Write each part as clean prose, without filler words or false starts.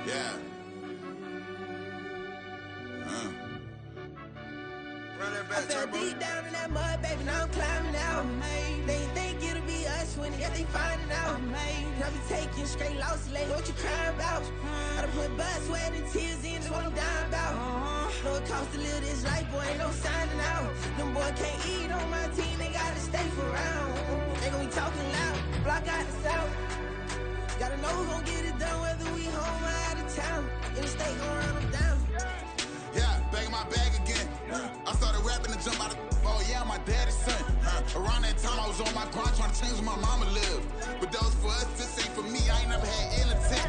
Yeah. Run that back, I fell deep down in that mud, baby, now I'm climbing out. They ain't think it'll be us when they finding out. I be taking straight losses, like what you crying about? I done put blood, sweat, and tears in, that's what I'm dying about. Know it costs to live this life, boy, ain't no signing out. Them boy can't eat on my team, they gotta stay for round. They gon' be talking loud, block out the south. Gotta know who gon' get it done, whether we home or out of town. In the state, gon' run them down. Yeah, back in my bag again. I started rapping to jump out of. Oh yeah, I'm my daddy's son. Around that time I was on my grind trying to change where my mama lived. But that was for us, this ain't for me. I ain't never had ill intent.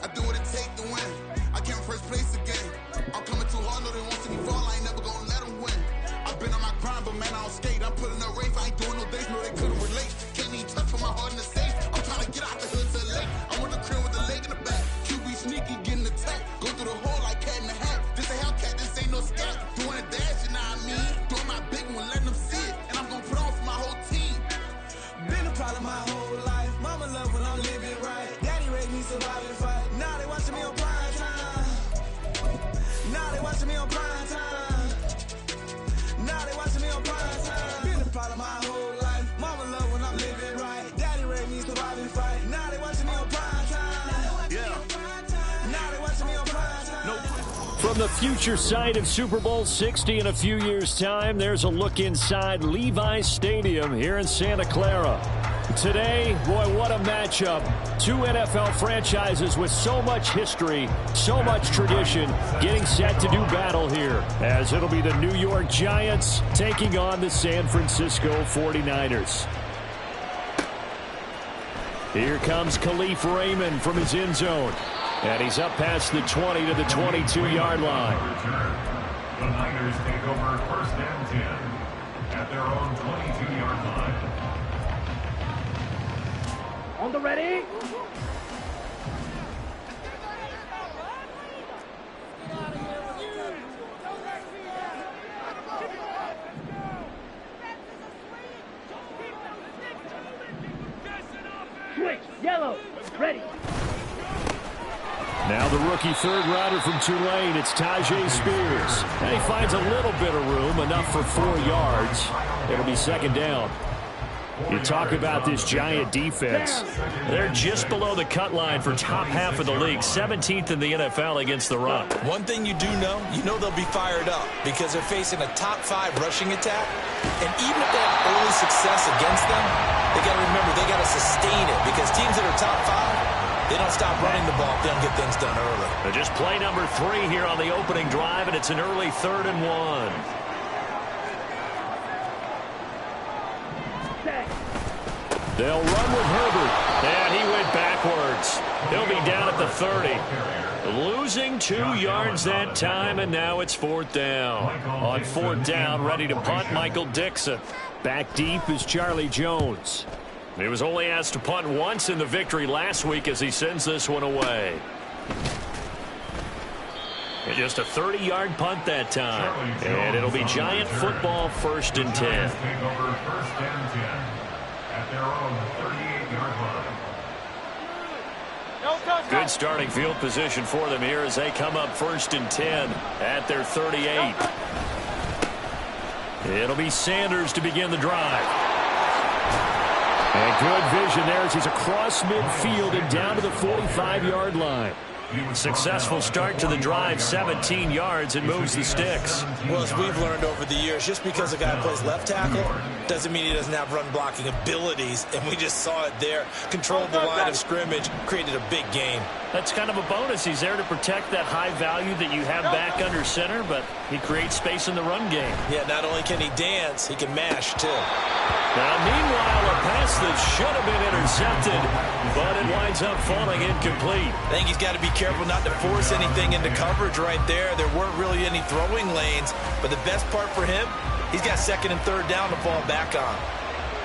I do what it take to win. I came first place again. I'm coming too hard, no they won't see me fall. I ain't never gonna let them win. I've been on my grind, but man I don't skate. I'm putting up race, I ain't doing no days, no they couldn't relate. Can't even touch for my heart in the safe. I'm trying to get out the hood to the lake. I'm with the crib with the leg in the back. QB sneaky, getting attacked. Go through the hole like cat in the hat. This a Hellcat, this ain't no scat. Doing a dash, you know what I mean? Doing my big one, letting them see it. And I'm gonna put on for my whole team. Been a problem my whole life. Mama love when I'm living right. Daddy raised me survive and fight. Now they watching me on prime time. Now they watching me on prime time. Now they watching me on prime time. Been a problem my whole life. Mama love when I'm living right. Daddy raised me survive and fight. Now they watching me on prime time. Yeah. Now they watching me on prime time. From the future site of Super Bowl 60 in a few years' time, there's a look inside Levi's Stadium here in Santa Clara. Today, boy, what a matchup. Two NFL franchises with so much history, so much tradition, getting set to do battle here, as it'll be the New York Giants taking on the San Francisco 49ers. Here comes Khalif Raymond from his end zone. And he's up past the 20 to the 22-yard line. The Niners take over first and 10 at their own 22-yard line. On the ready. Switch, yellow, ready. Now the rookie third rounder from Tulane, it's Tyjae Spears. And he finds a little bit of room, enough for 4 yards. It'll be second down. You talk about this Giant defense. They're just below the cut line for top half of the league, 17th in the NFL against the run. One thing you do know, they'll be fired up because they're facing a top 5 rushing attack. And even if they have early success against them, they got to remember they got to sustain it because teams that are top 5, they don't stop running the ball if they don't get things done early. Just play number 3 here on the opening drive, and it's an early 3rd and 1. They'll run with Herbert, and he went backwards. He'll be down at the 30. Losing 2 yards that time, and now it's 4th down. On 4th down, ready to punt, Michael Dixon. Back deep is Charlie Jones. He was only asked to punt once in the victory last week as he sends this one away. And just a 30-yard punt that time. And it'll be Giant football 1st and 10. At their own 38-yard line. Good starting field position for them here as they come up 1st and 10 at their 38. It'll be Sanders to begin the drive. And good vision there as he's across midfield and down to the 45-yard line. Successful start to the drive, 17 yards, and moves the sticks. Well, as we've learned over the years, just because a guy plays left tackle doesn't mean he doesn't have run blocking abilities, and we just saw it there. Controlled the line of scrimmage, created a big game. That's kind of a bonus. He's there to protect that high value that you have back under center, but he creates space in the run game. Yeah, not only can he dance, he can mash, too. Now, meanwhile, a pass that should have been intercepted, but it winds up falling incomplete. I think he's got to be careful not to force anything into coverage right there. There weren't really any throwing lanes, but the best part for him, he's got 2nd and 3rd down to fall back on.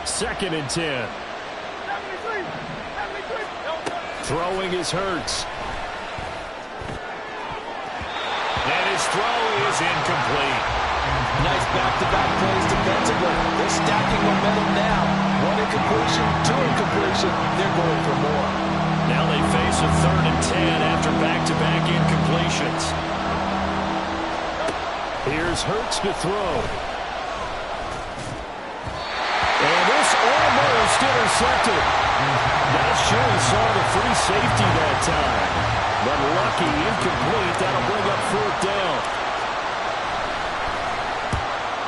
2nd and 10. Throwing is Hurts. And his throw is incomplete. Nice back-to-back plays defensively. They're stacking momentum now. One incompletion, two incompletion, they're going for more. Now they face a 3rd and 10 after back-to-back incompletions. Here's Hurts to throw. And this almost intercepted. Not sure he saw the free safety that time. But lucky, incomplete. That'll bring up 4th down.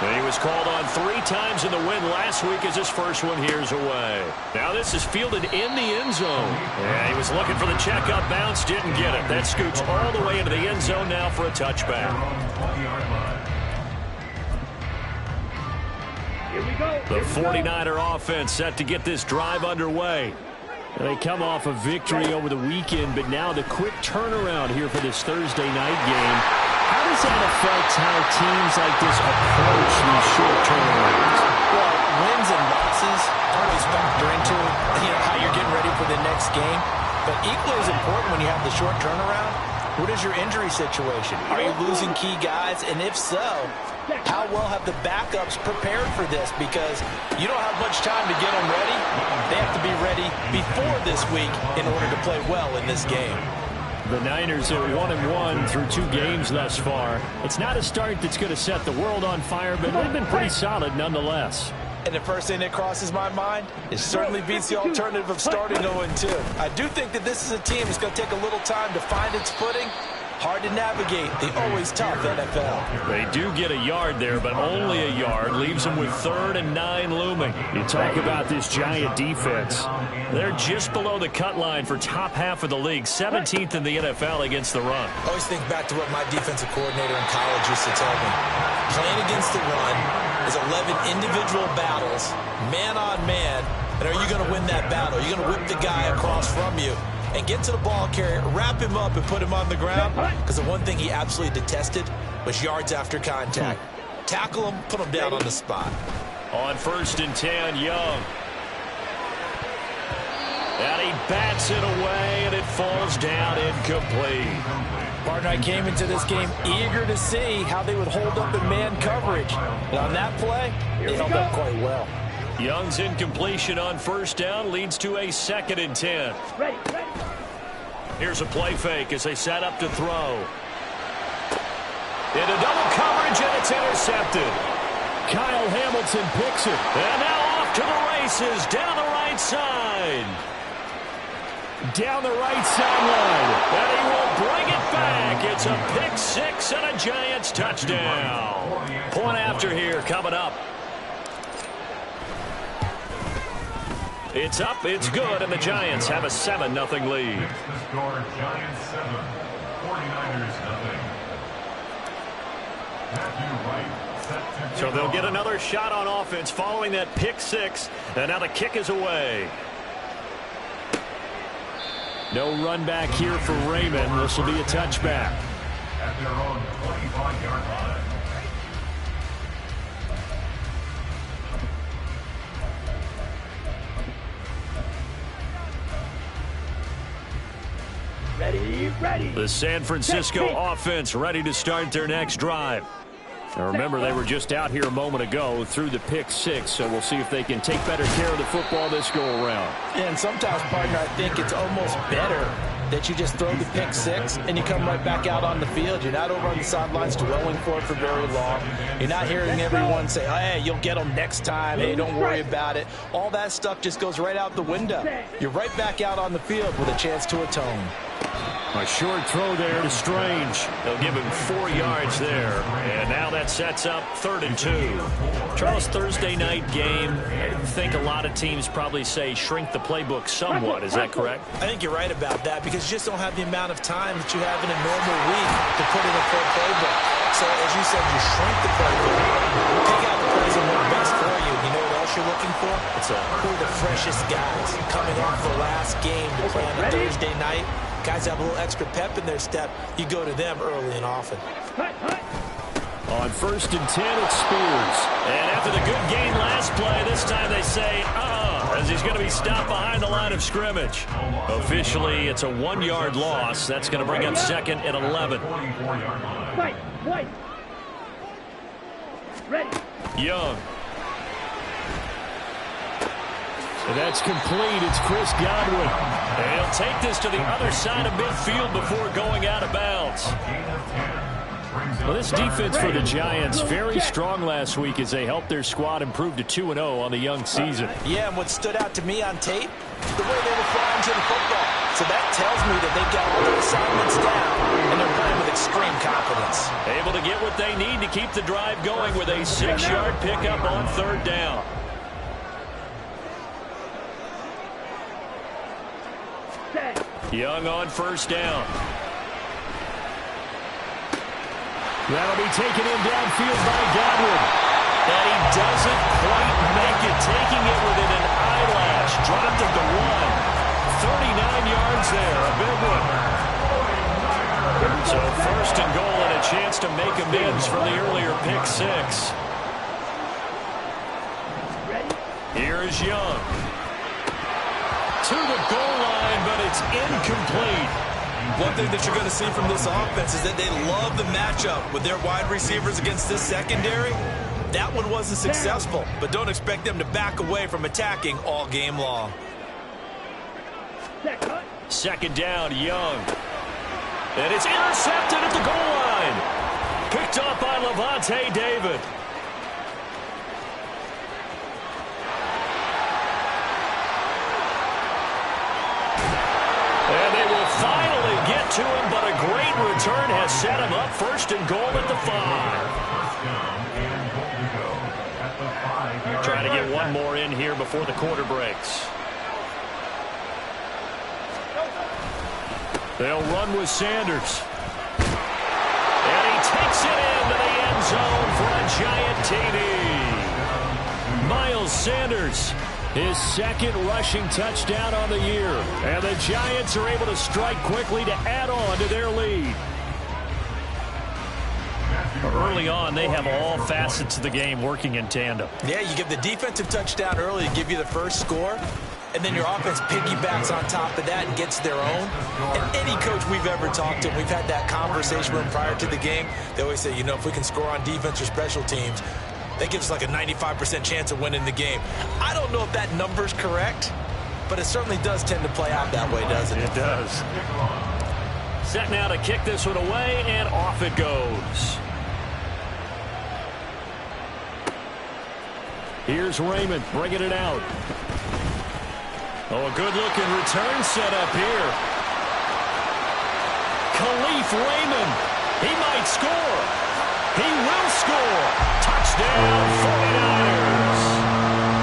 And he was called on 3 times in the win last week as his first one here's away. Now this is fielded in the end zone. Yeah, he was looking for the checkup bounce, didn't get it. That scoots all the way into the end zone now for a touchback. The 49er offense set to get this drive underway. They come off a victory over the weekend, but now the quick turnaround here for this Thursday night game. How does that affect how teams like this approach these short turnarounds? Well, wins and losses always factor into how you're getting ready for the next game. But equally as important when you have the short turnaround, what is your injury situation? Are you losing key guys? And if so, how well have the backups prepared for this? Because you don't have much time to get them ready. They have to be ready before this week in order to play well in this game. The Niners are 1-1 through 2 games thus far. It's not a start that's going to set the world on fire, but they've been pretty solid nonetheless. And the first thing that crosses my mind, it certainly beats the alternative of starting 0-2. I do think that this is a team that's going to take a little time to find its footing. Hard to navigate the always tough NFL. They do get a yard there, but only a yard. Leaves them with 3rd and 9 looming. You talk about this Giant defense. They're just below the cut line for top half of the league. 17th in the NFL against the run. I always think back to what my defensive coordinator in college used to tell me. Playing against the run is 11 individual battles, man on man. And are you going to win that battle? Are you going to whip the guy across from you and get to the ball carrier, wrap him up, and put him on the ground? Because the one thing he absolutely detested was yards after contact. Tackle him, put him down on the spot. On 1st and 10, Young. And he bats it away, and it falls down incomplete. Partner, I came into this game eager to see how they would hold up in man coverage. And on that play, they held up quite well. Young's incompletion on 1st down leads to a 2nd and 10. Ready. Here's a play fake as they set up to throw. Into double coverage, and it's intercepted. Kyle Hamilton picks it. And now off to the races down the right side. Down the right sideline. And he will bring it back. It's a pick 6 and a Giants touchdown. Point after here coming up. It's up, it's good, and the Giants have a 7-0 lead. The score, Giants 7, 49ers 0. Matthew Wright set to So they'll get another shot on offense following that pick 6, and now the kick is away. No run back here for Raymond. This will be a touchback. at their own 25-yard line. Ready. The San Francisco offense ready to start their next drive. Now remember, they were just out here a moment ago through the pick 6, so we'll see if they can take better care of the football this go-around. And sometimes, partner, I think it's almost better that you just throw the pick 6 and you come right back out on the field. You're not over on the sidelines dwelling for it for very long. You're not hearing everyone say, hey, you'll get them next time. Hey, don't worry about it. All that stuff just goes right out the window. You're right back out on the field with a chance to atone. A short throw there to Strange. They'll give him 4 yards there. And now that sets up 3rd and 2. Charles, Thursday night game, I think a lot of teams probably say shrink the playbook somewhat. Is that correct? I think you're right about that because you just don't have the amount of time that you have in a normal week to put in a full playbook. So, as you said, you shrink the playbook, take out the plays that work best for you. You know what else you're looking for? It's who are the freshest guys coming off the last game to play on a Thursday night. Guys have a little extra pep in their step. You go to them early and often. On 1st and 10, it's Spears. And after the good gain last play, this time they say, as he's going to be stopped behind the line of scrimmage. Officially, it's a 1-yard loss. That's going to bring up 2nd and 11. Wait. Ready. Young. And that's complete. It's Chris Godwin. And he'll take this to the other side of midfield before going out of bounds. Well, this defense for the Giants, very strong last week as they helped their squad improve to 2-0 on the young season. Yeah, and what stood out to me on tape, the way they were flying to the football. So that tells me that they've got all their assignments down, and they're playing with extreme confidence. Able to get what they need to keep the drive going with a 6-yard pickup on 3rd down. Young on 1st down. That'll be taken in downfield by Godwin. And he doesn't quite make it, taking it within an eyelash. Dropped at the 1. 39 yards there, a big one. So 1st and goal and a chance to make amends from the earlier pick 6. Here is Young. To the goal line, but it's incomplete. One thing that you're going to see from this offense is that they love the matchup with their wide receivers against this secondary. That one wasn't successful, but don't expect them to back away from attacking all game long. 2nd down, Young. And it's intercepted at the goal line. Picked up by Lavonte David. And they will finally get to him, but a great return has set him up 1st and goal at the 5. Trying to get one more in here before the quarter breaks. They'll run with Sanders. And he takes it into the end zone for a giant TD. Miles Sanders, his 2nd rushing touchdown on the year. And the Giants are able to strike quickly to add on to their lead. Early on, they have all facets of the game working in tandem. Yeah, you give the defensive touchdown early to give you the first score, and then your offense piggybacks on top of that and gets their own. And any coach we've ever talked to, we've had that conversation with them prior to the game, they always say, you know, if we can score on defense or special teams, that gives us like a 95% chance of winning the game. I don't know if that number's correct, but it certainly does tend to play out that way, doesn't it? It does. Set now to kick this one away, and off it goes. Here's Raymond bringing it out. Oh, a good-looking return set up here. Khalif Raymond. He might score. He will score. Touchdown, 49ers.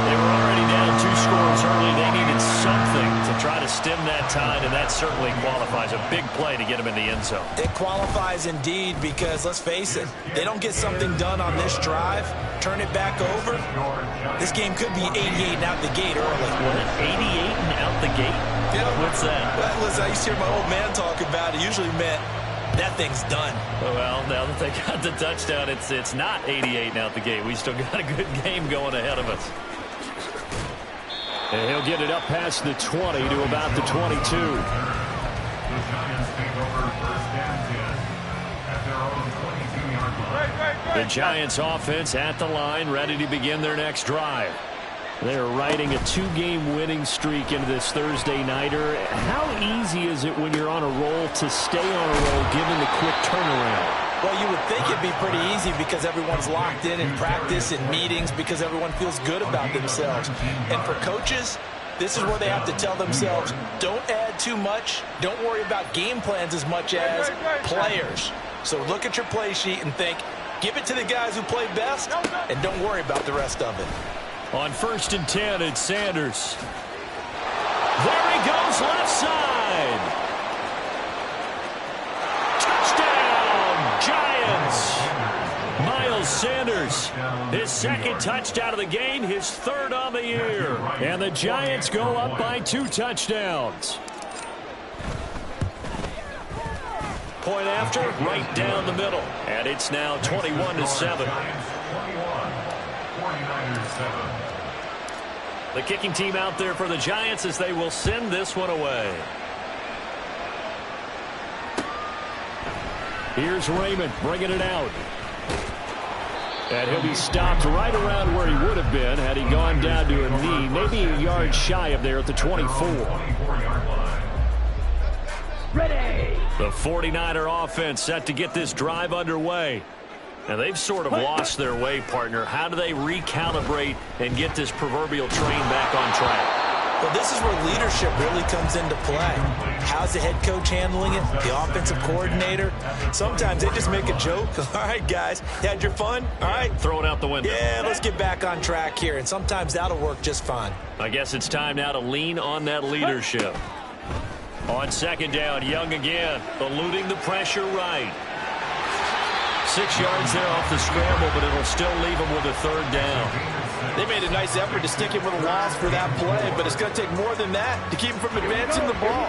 They were already down 2 scores early. They needed something to try to stem that tide, and that certainly qualifies. A big play to get them in the end zone. It qualifies indeed because, let's face it, they don't get something done on this drive, turn it back over, this game could be 88 and out the gate early. What, 88 and out the gate? Yeah. What's that? Well, listen, I used to hear my old man talk about it. It usually meant that thing's done. Well, now that they got the touchdown, it's not 88 and out the gate. We still got a good game going ahead of us. And he'll get it up past the 20 to about the 22. The Giants take over 1st and 10 at their own 22-yard line. The Giants offense at the line, ready to begin their next drive. They're riding a 2-game winning streak into this Thursday nighter. How easy is it when you're on a roll to stay on a roll given the quick turnaround? Well, you would think it'd be pretty easy because everyone's locked in practice and meetings because everyone feels good about themselves. And for coaches, this is where they have to tell themselves, don't add too much. Don't worry about game plans as much as players. So look at your play sheet and think, give it to the guys who play best, and don't worry about the rest of it. On 1st and 10, it's Sanders. There he goes, left side. Touchdown, Giants. Miles Sanders, his 2nd touchdown of the game, his 3rd on the year. And the Giants go up by 2 touchdowns. Point after, right down the middle. And it's now 21-7. The kicking team out there for the Giants as they will send this one away. Here's Raymond bringing it out. And he'll be stopped right around where he would have been had he gone down to a knee, maybe a yard shy of there at the 24. Ready. The 49er offense set to get this drive underway. And they've sort of lost their way, partner. How do they recalibrate and get this proverbial train back on track? Well, this is where leadership really comes into play. How's the head coach handling it? The offensive coordinator? Sometimes they just make a joke. All right, guys, you had your fun? All right. Throw it out the window. Yeah, let's get back on track here. And sometimes that'll work just fine. I guess it's time now to lean on that leadership. On second down, Young again, eluding the pressure right. 6 yards there off the scramble, but it'll still leave him with a third down. They made a nice effort to stick him with a loss for that play, but it's going to take more than that to keep him from advancing the ball.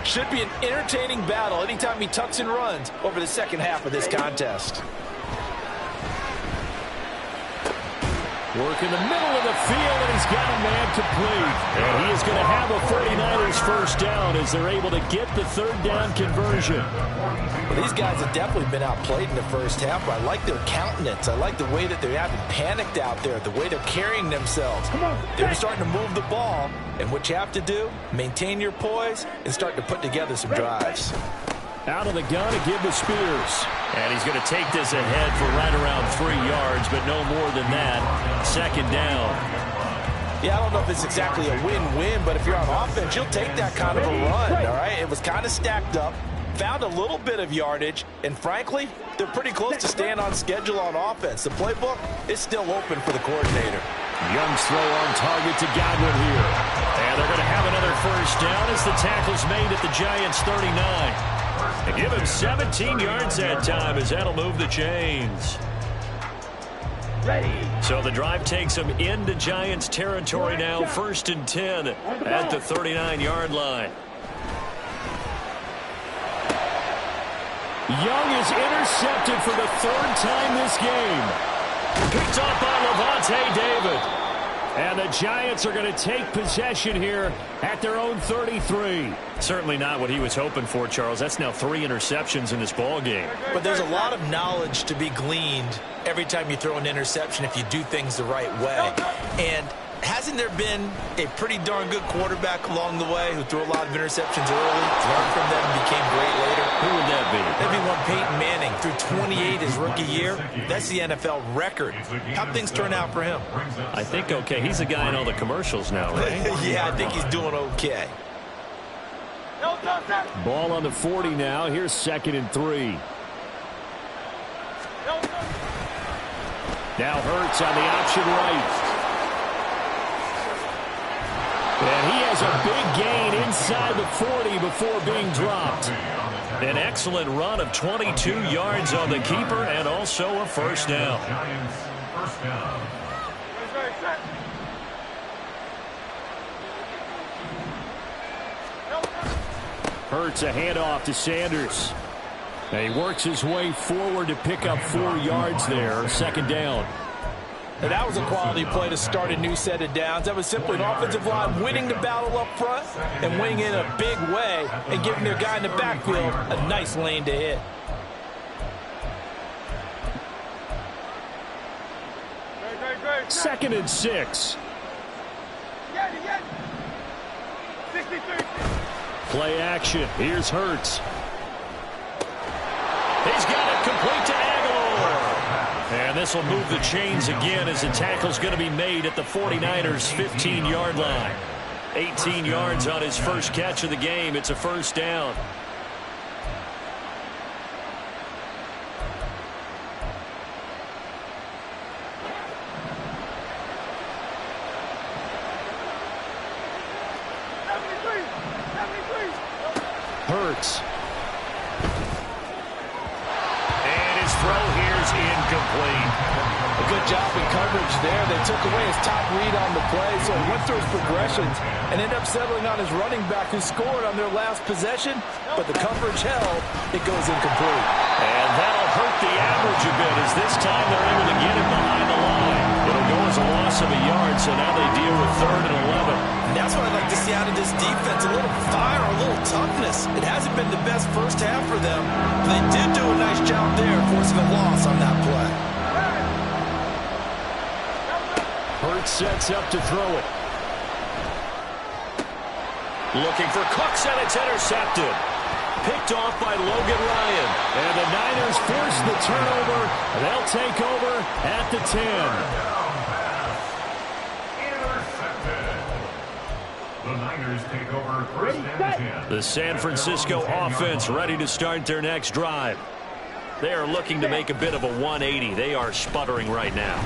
Should be an entertaining battle anytime he tucks and runs over the second half of this contest. Work in the middle of the field, and he's got a man complete. And he is going to have a 49ers first down as they're able to get the third down conversion. Well, these guys have definitely been outplayed in the first half. I like their countenance. I like the way that they haven't panicked out there, the way they're carrying themselves. They're starting to move the ball, and what you have to do, maintain your poise and start to put together some drives. Out of the gun to give to Spears. And he's going to take this ahead for right around 3 yards, but no more than that. Second down. Yeah, I don't know if it's exactly a win-win, but if you're on offense, you'll take that kind of a run, all right? It was kind of stacked up, found a little bit of yardage, and frankly, they're pretty close to staying on schedule on offense. The playbook is still open for the coordinator. Young's throw on target to Godwin here. And they're going to have another first down as the tackle's made at the Giants' 39. And give him 17 yards that time as that'll move the chains. Ready. So the drive takes them into Giants territory now, 1st and 10 at the 39-yard line. Young is intercepted for the 3rd time this game. Picked off by Lavonte David. And the Giants are going to take possession here at their own 33. Certainly not what he was hoping for, Charles. That's now 3 interceptions in this ball game. But there's a lot of knowledge to be gleaned every time you throw an interception if you do things the right way. And hasn't there been a pretty darn good quarterback along the way who threw a lot of interceptions early, learned from them, and became great later? Who would that be? That'd be one Peyton Manning. Threw 28 his rookie year. That's the NFL record. How'd things turn out for him? I think okay. He's the guy in all the commercials now, right? Yeah, I think he's doing okay. Ball on the 40 now. Here's 2nd and 3. Now Hurts on the option right. And he has a big gain inside the 40 before being dropped. An excellent run of 22 yards on the keeper and also a first down. Hurts a handoff to Sanders. And he works his way forward to pick up 4 yards there. 2nd down. And that was a quality play to start a new set of downs. That was simply an offensive line winning the battle up front and winning in a big way and giving their guy in the backfield a nice lane to hit. Second and 6. Play action. Here's Hurts. He's got it complete to Aguilar. And this will move the chains again as the tackle's going to be made at the 49ers' 15-yard line. 18 yards on his first catch of the game. It's a first down. Hurts. And his throw here's incomplete. A good job in coverage there. They took away his top read on the play, so he went through his progressions and ended up settling on his running back who scored on their last possession, but the coverage held. It goes incomplete. And that'll hurt the average a bit as this time they're able to get him behind the line. It'll go as a loss of a yard, so now they deal with 3rd and 11. And that's what I'd like to see out of this defense, a little fire, a little toughness. It hasn't been the best first half for them, but they did do a nice job there forcing a loss on that play. Hurts sets up to throw it. Looking for Cooks, and it's intercepted. Picked off by Logan Ryan. And the Niners force the turnover. They'll take over at the 10. The Niners take over first and 10. The San Francisco offense ready to start their next drive. They are looking to make a bit of a 180. They are sputtering right now.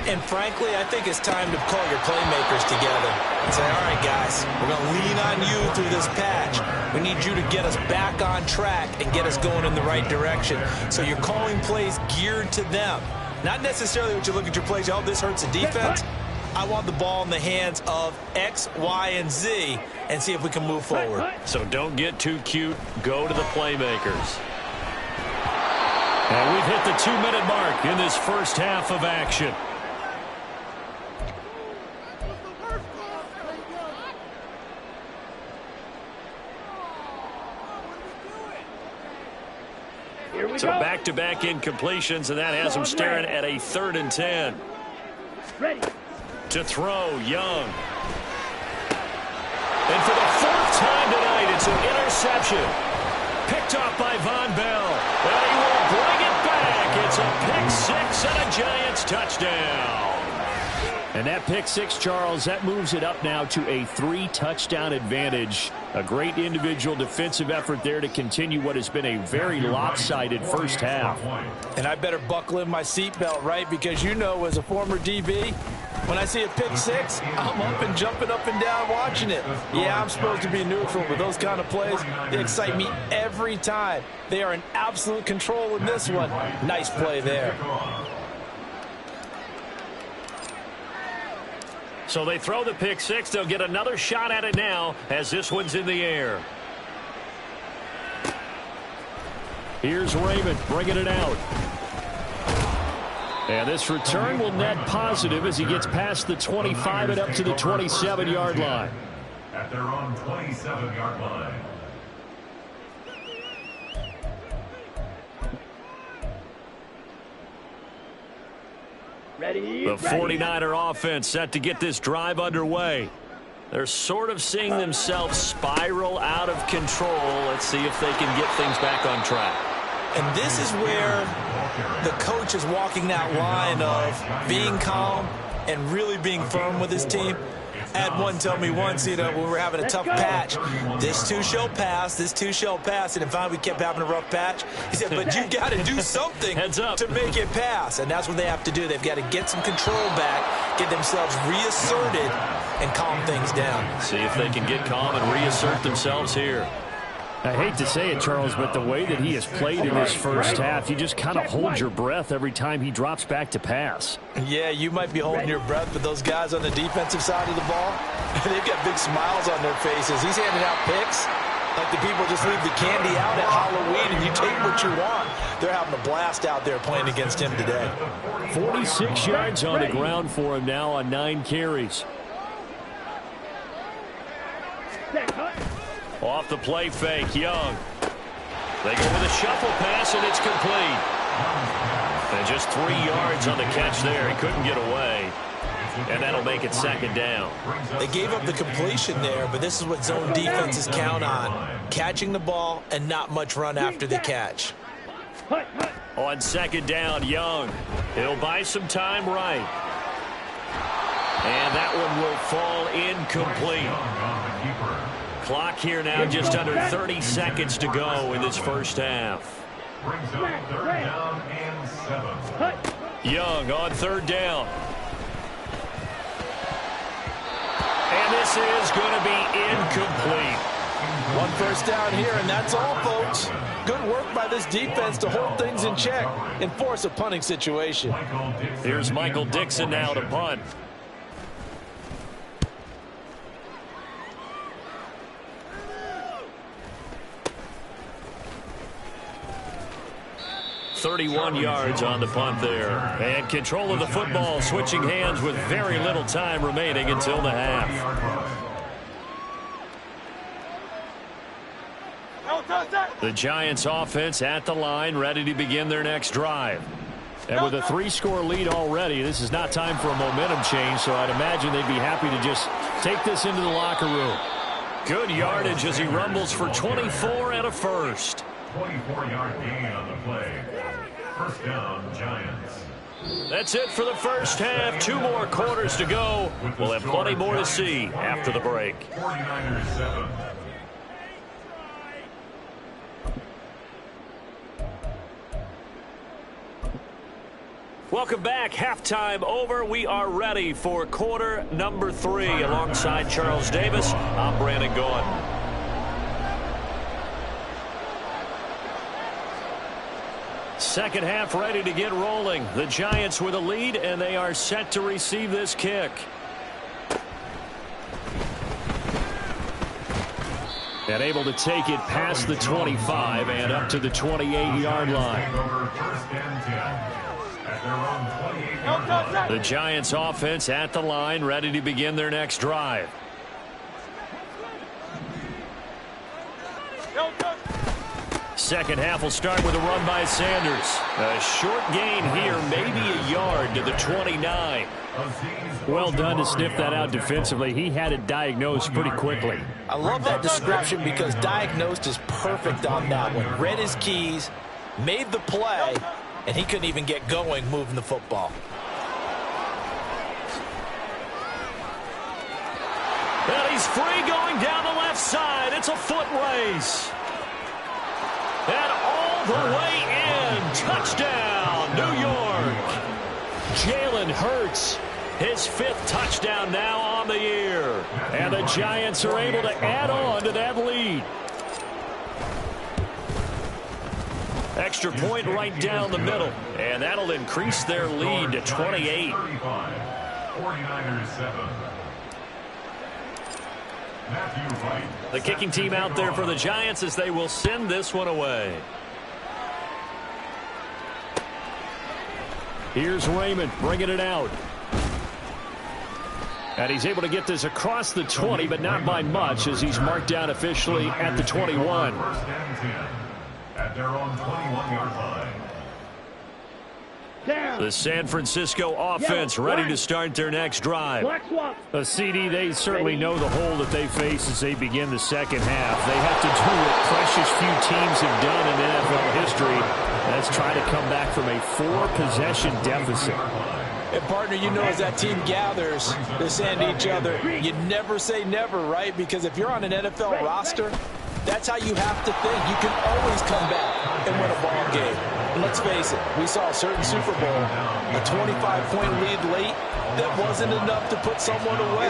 And frankly, I think it's time to call your playmakers together and say, all right, guys, we're going to lean on you through this patch. We need you to get us back on track and get us going in the right direction. So you're calling plays geared to them. Not necessarily what you look at your plays, oh, this hurts the defense. I want the ball in the hands of X, Y, and Z and see if we can move forward. So don't get too cute. Go to the playmakers. And we've hit the 2-minute mark in this first half of action. So back-to-back incompletions, and that has them staring at a 3rd and 10. Ready. To throw, Young. And for the 4th time tonight, it's an interception. Picked off by Von Bell. And he will bring it back. It's a pick 6 and a Giants touchdown. And that pick 6, Charles, that moves it up now to a 3-touchdown advantage. A great individual defensive effort there to continue what has been a very lopsided first half. And I better buckle in my seatbelt, right? Because you know, as a former DB, when I see a pick 6, I'm up and jumping up and down watching it. Yeah, I'm supposed to be neutral, but those kind of plays, they excite me every time. They are in absolute control in this one. Nice play there. So they throw the pick 6. They'll get another shot at it now as this one's in the air. Here's Raymond bringing it out. And this return will net positive as he gets past the 25 and up to the 27-yard line. At their own 27-yard line. Ready. The 49er offense set to get this drive underway. They're sort of seeing themselves spiral out of control. Let's see if they can get things back on track. And this is where the coach is walking that line of being calm and really being firm with his team. I had one tell me once, you know, when we were having a tough patch, this too shall pass, this too shall pass. And finally we kept having a rough patch. He said, but you got to do something to make it pass. And that's what they have to do. They've got to get some control back, get themselves reasserted, and calm things down. See if they can get calm and reassert themselves here. I hate to say it, Charles, but the way that he has played in this first half, you just kind of hold your breath every time he drops back to pass. Yeah, you might be holding your breath, but those guys on the defensive side of the ball, they've got big smiles on their faces. He's handing out picks like the people just leave the candy out at Halloween and you take what you want. They're having a blast out there playing against him today. 46 yards on the ground for him now on 9 carries. Off the play fake, Young. They go with a shuffle pass, and it's complete. And just 3 yards on the catch there. He couldn't get away. And that'll make it 2nd down. They gave up the completion there, but this is what zone defenses count on. Catching the ball and not much run after the catch. On 2nd down, Young. He'll buy some time right. And that one will fall incomplete. Clock here now, just under 30 seconds to go in this first half. Brings up 3rd down and 7. Young on 3rd down. And this is going to be incomplete. 1 first down here, and that's all, folks. Good work by this defense to hold things in check and force a punting situation. Here's Michael Dixon now to punt. .31 yards on the punt there. And control of the football, switching hands with very little time remaining until the half. The Giants offense at the line, ready to begin their next drive. And with a 3-score lead already, this is not time for a momentum change, so I'd imagine they'd be happy to just take this into the locker room. Good yardage as he rumbles for 24 and a first. 24-yard gain on the play. First down, Giants. That's it for the first half. 2 more quarters to go. We'll have plenty more to see after the break. 49ers 7. Welcome back. Halftime over. We are ready for quarter number 3. Alongside Charles Davis, I'm Brandon Gaudin. Second half ready to get rolling. The Giants with a lead, and they are set to receive this kick. And able to take it past the 25 and up to the 28-yard line. The Giants offense at the line, ready to begin their next drive. Second half will start with a run by Sanders. A short gain here, maybe a yard to the 29. Well done to sniff that out defensively. He had it diagnosed pretty quickly. I love that description because diagnosed is perfect on that one. Read his keys, made the play, and he couldn't even get going moving the football. Well, he's free going down the left side. It's a foot race. And all the way in. Touchdown, New York. Jalen Hurts, his 5th touchdown now on the year. And the Giants are able to add on to that lead. Extra point right down the middle. And that'll increase their lead to 28. 49ers 7. The kicking team out there for the Giants as they will send this one away. Here's Raymond bringing it out. And he's able to get this across the 20, but not by much as he's marked down officially at the 21. First and 10 at their own 21-yard line. The San Francisco offense ready to start their next drive. CD, they certainly know the hole that they face as they begin the second half. They have to do what precious few teams have done in NFL history. That's try to come back from a 4-possession deficit. And partner, you know, as that team gathers, they say to each other, you never say never, right? Because if you're on an NFL roster, that's how you have to think. You can always come back and win a ball game. And let's face it, we saw a certain Super Bowl, a 25-point lead late, that wasn't enough to put someone away.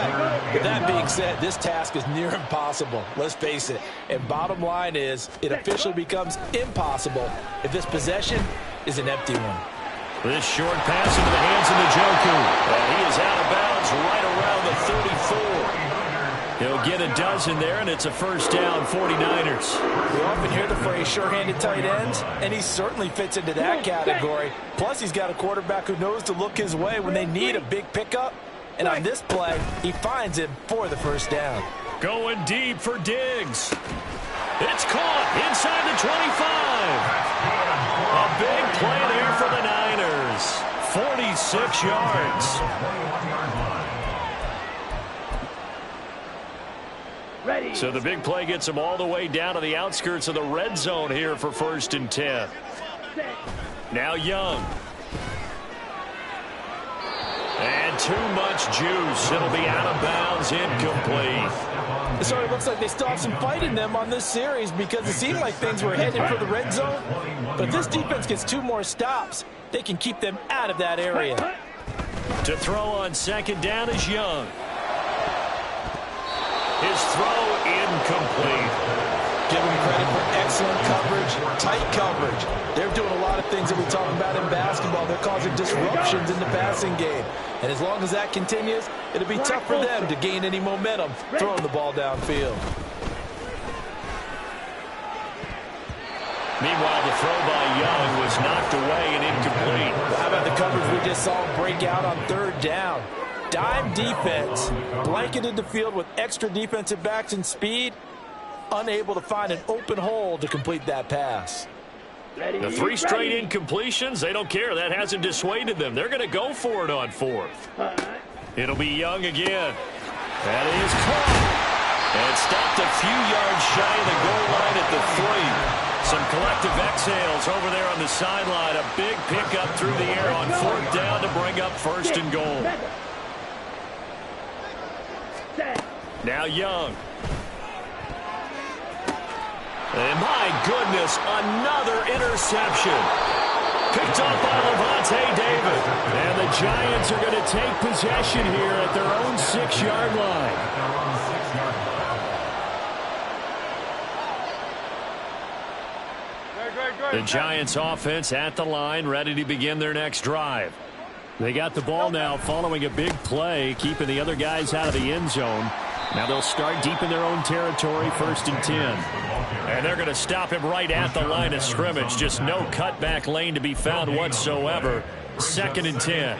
With that being said, this task is near impossible. Let's face it. And bottom line is, it officially becomes impossible if this possession is an empty one. This short pass into the hands of Njoku. And he is out of bounds right around the 34. He'll get a dozen there, and it's a first down, 49ers. We often hear the phrase sure-handed tight ends, and he certainly fits into that category. Plus, he's got a quarterback who knows to look his way when they need a big pickup. And on this play, he finds him for the first down. Going deep for Diggs. It's caught inside the 25. A big play there for the Niners. 46 yards. Ready. So the big play gets him all the way down to the outskirts of the red zone here for first and 10. Now Young. And too much juice. It'll be out of bounds, incomplete. So it looks like they still have some fight in them on this series because it seemed like things were headed for the red zone. But if this defense gets 2 more stops, they can keep them out of that area. To throw on second down is Young. His throw incomplete. Give him credit for excellent coverage, tight coverage. They're doing a lot of things that we talk about in basketball. They're causing disruptions in the passing game. And as long as that continues, it'll be tough for them to gain any momentum throwing the ball downfield. Meanwhile, the throw by Young was knocked away and incomplete. How about the coverage we just saw break out on third down? Dime defense, blanketed the field with extra defensive backs and speed, unable to find an open hole to complete that pass. The 3 straight incompletions, they don't care. That hasn't dissuaded them. They're going to go for it on 4th. It'll be Young again. That is caught. And stopped a few yards shy of the goal line at the 3. Some collective exhales over there on the sideline. A big pickup through the air on 4th down to bring up 1st and goal. Now Young. And my goodness, another interception. Picked up by Lavonte David. And the Giants are going to take possession here at their own 6-yard line. The Giants offense at the line, ready to begin their next drive. They got the ball now following a big play, keeping the other guys out of the end zone. Now they'll start deep in their own territory, 1st and 10. And they're going to stop him right at the line of scrimmage. Just no cutback lane to be found whatsoever. 2nd and 10.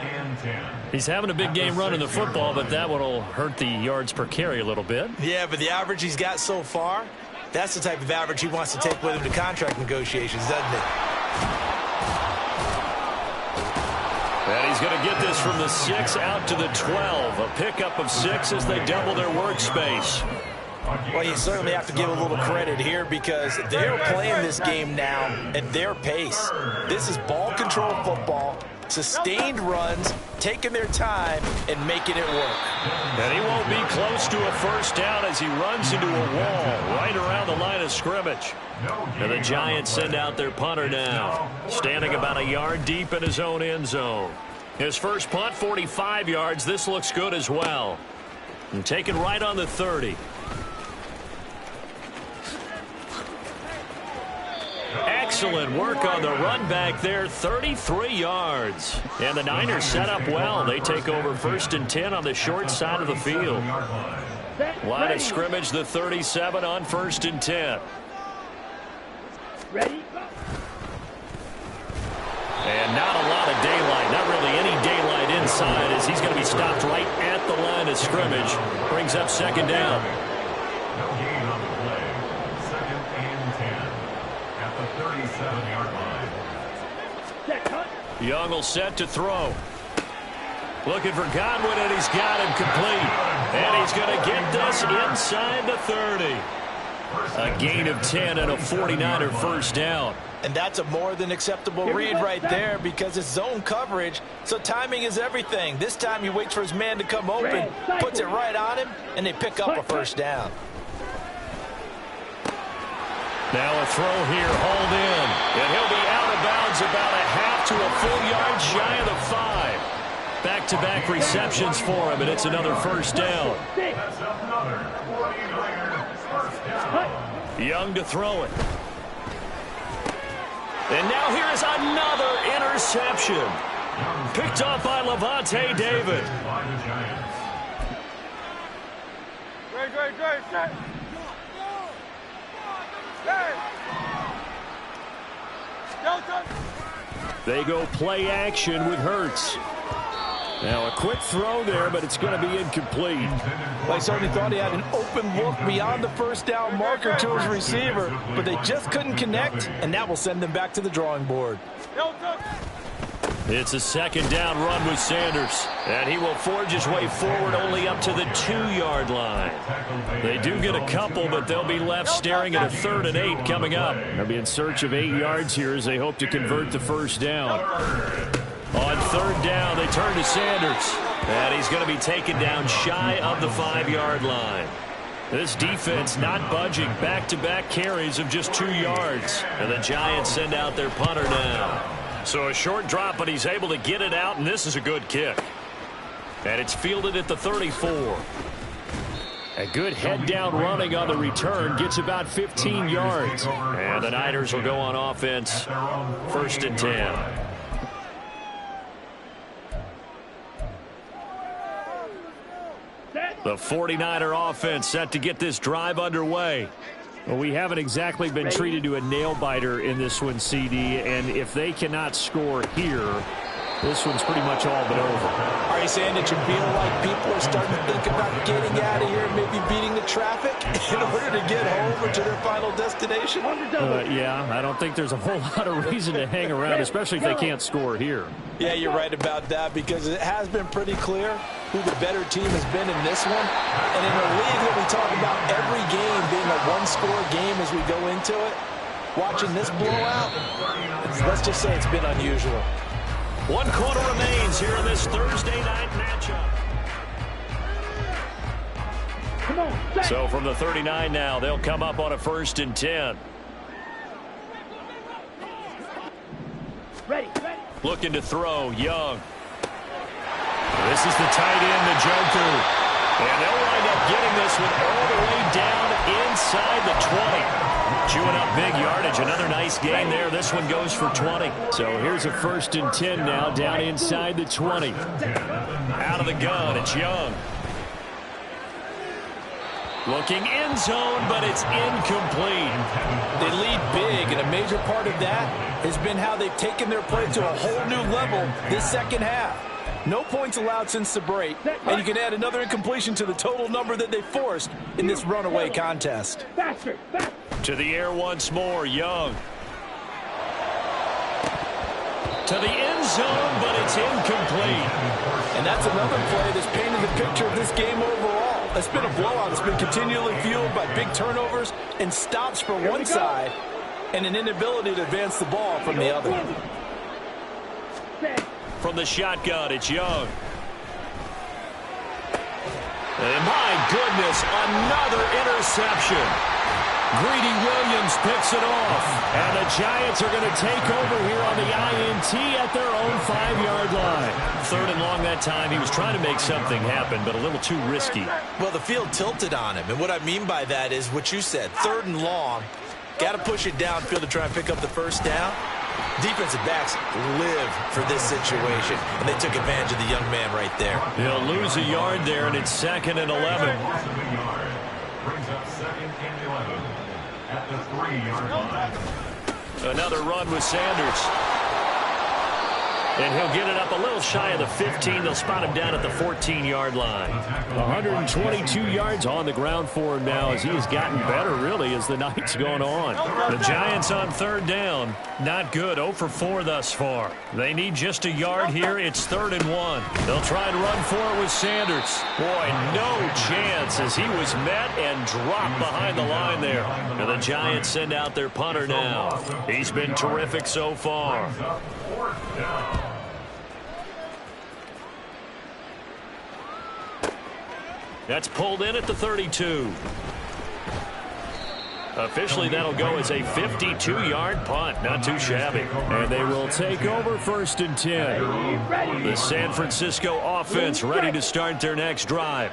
He's having a big game running the football, but that one will hurt the yards per carry a little bit. Yeah, but the average he's got so far, that's the type of average he wants to take with him to contract negotiations, doesn't it? And he's going to get this from the 6 out to the 12. A pickup of 6 as they double their workspace. Well, you certainly have to give a little credit here because they're playing this game now at their pace. This is ball control football, sustained runs, taking their time and making it work. And he won't be close to a 1st down as he runs into a wall right around the line of scrimmage. And the Giants send out their punter now, standing about a yard deep in his own end zone. His first punt, 45 yards. This looks good as well. And taken right on the 30. Excellent work on the run back there, 33 yards. And the Niners set up well. They take over 1st and 10 on the short side of the field. Line of scrimmage, the 37 on 1st and 10. Ready? And not a lot of daylight, not really any daylight inside as he's going to be stopped right at the line of scrimmage. Brings up 2nd down. No gain on the play. 2nd and 10 at the 37-yard line. Young will set to throw. Looking for Godwin, and he's got him complete. And he's going to get this inside the 30. A gain of 10 and a 49er 1st down. And that's a more than acceptable read right there because it's zone coverage, so timing is everything. This time he waits for his man to come open, puts it right on him, and they pick up a 1st down. Now a throw here, hauled in. And he'll be out of bounds about a half to a full yard shy of the 5. Back-to-back receptions for him, and it's another 1st down. That's another 49er 1st down. Young to throw it. And now here is another interception. Picked up by Lavonte David. They go play action with Hurts. Now a quick throw there, but it's going to be incomplete. I certainly thought he had an open look beyond the 1st down marker to his receiver, but they just couldn't connect, and that will send them back to the drawing board. It's a 2nd down run with Sanders, and he will forge his way forward only up to the 2-yard line. They do get a couple, but they'll be left staring at a 3rd and 8 coming up. They'll be in search of 8 yards here as they hope to convert the 1st down. On 3rd down, they turn to Sanders, and he's going to be taken down shy of the 5-yard line. This defense not budging, back-to-back carries of just 2 yards. And the Giants send out their punter now. So a short drop, but he's able to get it out, and this is a good kick. And it's fielded at the 34. A good head-down running on the return, gets about 15 yards. And the Niners will go on offense, 1st and 10. The 49er offense set to get this drive underway. Well, we haven't exactly been treated to a nail-biter in this one, CD, and if they cannot score here, this one's pretty much all but over. Are you saying that you feel like people are starting to think about getting out of here, maybe beating the traffic in order to get home or to their final destination? Yeah, I don't think there's a whole lot of reason to hang around, especially if they can't score here. Yeah, you're right about that, because it has been pretty clear who the better team has been in this one. And in a league that we talk about every game being a one-score game as we go into it, watching this blowout, let's just say it's been unusual. 1 quarter remains here in this Thursday night matchup. Come on, So from the 39 now, they'll come up on a 1st and 10. ready. Looking to throw, Young. This is the tight end, Njoku. And they'll wind up getting this one all the way down inside the 20. Chewing up big yardage. Another nice game there. This one goes for 20. So here's a 1st and 10 now down inside the 20. Out of the gun, it's Young. Looking end zone, but it's incomplete. They lead big, and a major part of that has been how they've taken their play to a whole new level this second half. No points allowed since the break, and you can add another incompletion to the total number that they forced in this runaway contest. Faster. To the air once more, Young. To the end zone, but it's incomplete. And that's another play that's painted the picture of this game overall. It's been a blowout. It's been continually fueled by big turnovers and stops for one side and an inability to advance the ball from the other. From the shotgun, it's Young. And my goodness, another interception. Greedy Williams picks it off. And the Giants are going to take over here on the INT at their own 5-yard line. 3rd and long that time. He was trying to make something happen, but a little too risky. Well, the field tilted on him. And what I mean by that is what you said. 3rd and long. Got to push it downfield to try and pick up the first down. Defensive backs live for this situation. And they took advantage of the young man right there. He'll lose a yard there, and it's 2nd and 11. Brings up 2nd and 11 at the 3-yard line. Another run with Sanders. And he'll get it up a little shy of the 15. They'll spot him down at the 14-yard line. 122 yards on the ground for him now as he has gotten better, really, as the night's gone on. The Giants on 3rd down. Not good. 0 for 4 thus far. They need just a yard here. It's 3rd and 1. They'll try and run for it with Sanders. Boy, no chance as he was met and dropped behind the line there. And the Giants send out their punter now. He's been terrific so far. That's pulled in at the 32. Officially, that'll go as a 52-yard punt. Not too shabby. And they will take over 1st and 10. The San Francisco offense ready to start their next drive.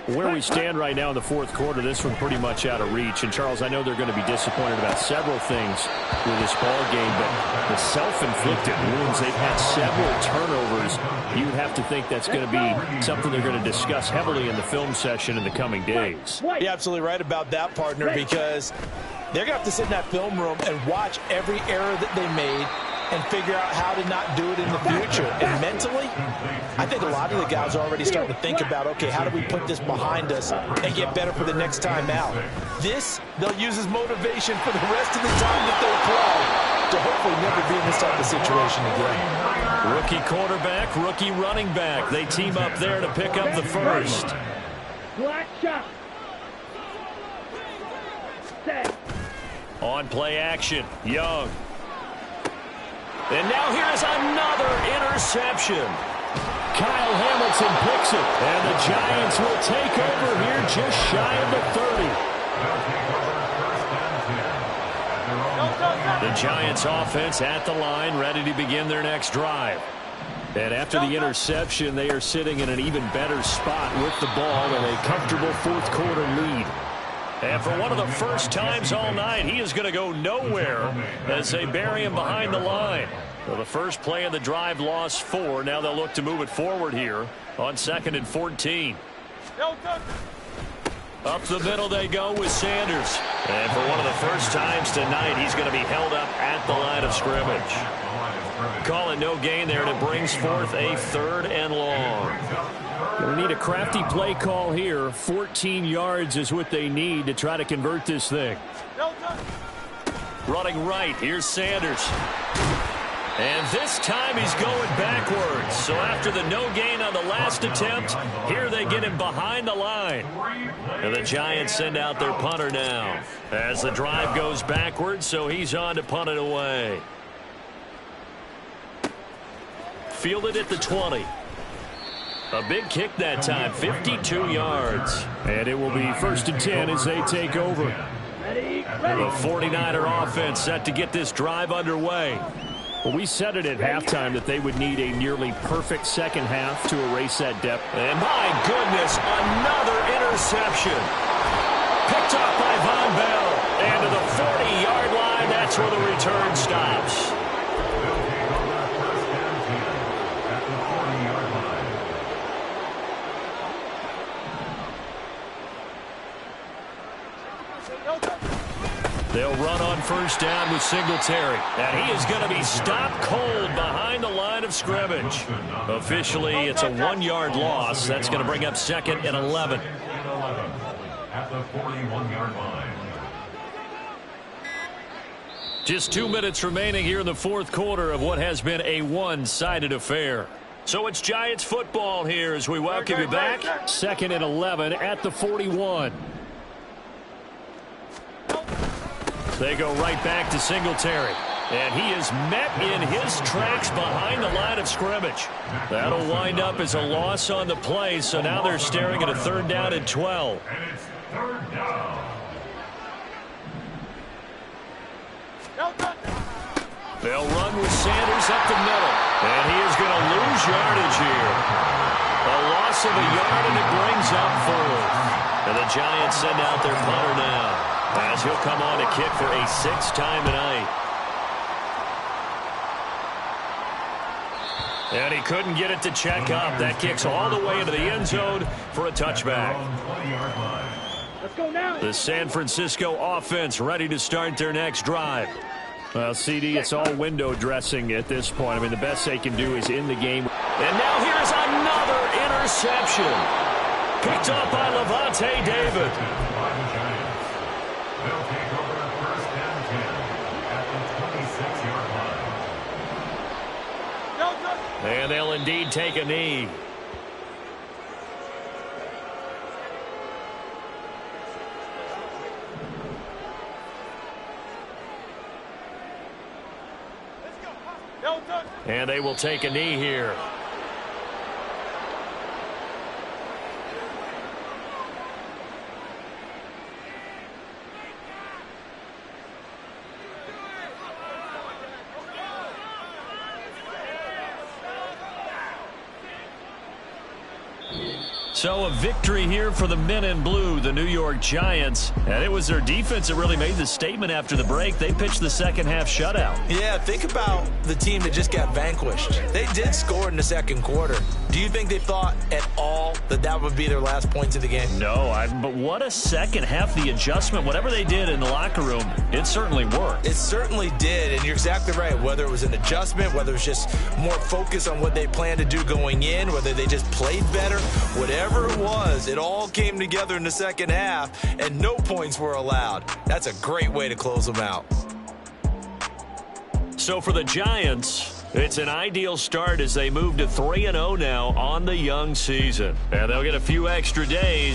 Where we stand right now in the 4th quarter, this one pretty much out of reach. And, Charles, I know they're going to be disappointed about several things with this ball game, but the self-inflicted wounds, they've had several turnovers. You would have to think that's going to be something they're going to discuss heavily in the film session in the coming days. You're absolutely right about that, partner, because they're going to have to sit in that film room and watch every error that they made and figure out how to not do it in the future. And mentally, I think a lot of the guys are already starting to think about, okay, how do we put this behind us and get better for the next time out? This, they'll use as motivation for the rest of the time that they play to hopefully never be in this type of situation again. Rookie quarterback, rookie running back. They team up there to pick up the first. Black shot. Set. On play action, Young. And now here's another interception. Kyle Hamilton picks it, and the Giants will take over here just shy of the 30. The Giants offense at the line, ready to begin their next drive. And after the interception, they are sitting in an even better spot with the ball and a comfortable 4th quarter lead. And for one of the first times all night, he is going to go nowhere as they bury him behind the line. Well, the first play of the drive lost 4. Now they'll look to move it forward here on 2nd and 14. Up the middle they go with Sanders. And for one of the first times tonight, he's going to be held up at the line of scrimmage. Call it no gain there, and it brings forth a 3rd and long. Going to need a crafty play call here. 14 yards is what they need to try to convert this thing. Running right, here's Sanders. And this time he's going backwards. So after the no gain on the last attempt, here they get him behind the line. And the Giants send out their punter now. As the drive goes backwards, so he's on to punt it away. Fielded at the 20. A big kick that time, 52 yards. And it will be 1st and 10 as they take over. The 49er offense set to get this drive underway. Well, we said it at halftime that they would need a nearly perfect second half to erase that depth. And my goodness, another interception. Picked off by Von Bell. And to the 40-yard line, that's where the return stops. They'll run on 1st down with Singletary. And he is going to be stopped cold behind the line of scrimmage. Officially, it's a 1-yard loss. That's going to bring up 2nd and 11. At the 41-yard line. Just 2 minutes remaining here in the 4th quarter of what has been a one-sided affair. So it's Giants football here as we welcome you back. 2nd and 11 at the 41. They go right back to Singletary. And he is met in his tracks behind the line of scrimmage. That'll wind up as a loss on the play, so now they're staring at a 3rd down and 12. And it's 3rd down. They'll run with Sanders up the middle. And he is going to lose yardage here. A loss of a yard, and it brings up 4th. And the Giants send out their punter now, as he'll come on to kick for a 6th time tonight. And he couldn't get it to check up. That kicks all the way into the end zone for a touchback. Let's go now. The San Francisco offense ready to start their next drive. Well, CD, it's all window dressing at this point. I mean, the best they can do is in the game. And now here's another interception. Picked up by Lavonte David. They'll take over at 1st and 10 at the 26-yard line. And they'll indeed take a knee. And they will take a knee here. So a victory here for the men in blue, the New York Giants. And it was their defense that really made the statement after the break. They pitched the second half shutout. Yeah, think about the team that just got vanquished. They did score in the 2nd quarter. Do you think they thought at all that that would be their last points of the game? No, but what a second half. The adjustment, whatever they did in the locker room, it certainly worked. It certainly did, and you're exactly right. Whether it was an adjustment, whether it was just more focus on what they planned to do going in, whether they just played better, whatever it was, it all came together in the second half, and no points were allowed. That's a great way to close them out. So for the Giants, it's an ideal start as they move to 3-0 now on the young season. And they'll get a few extra days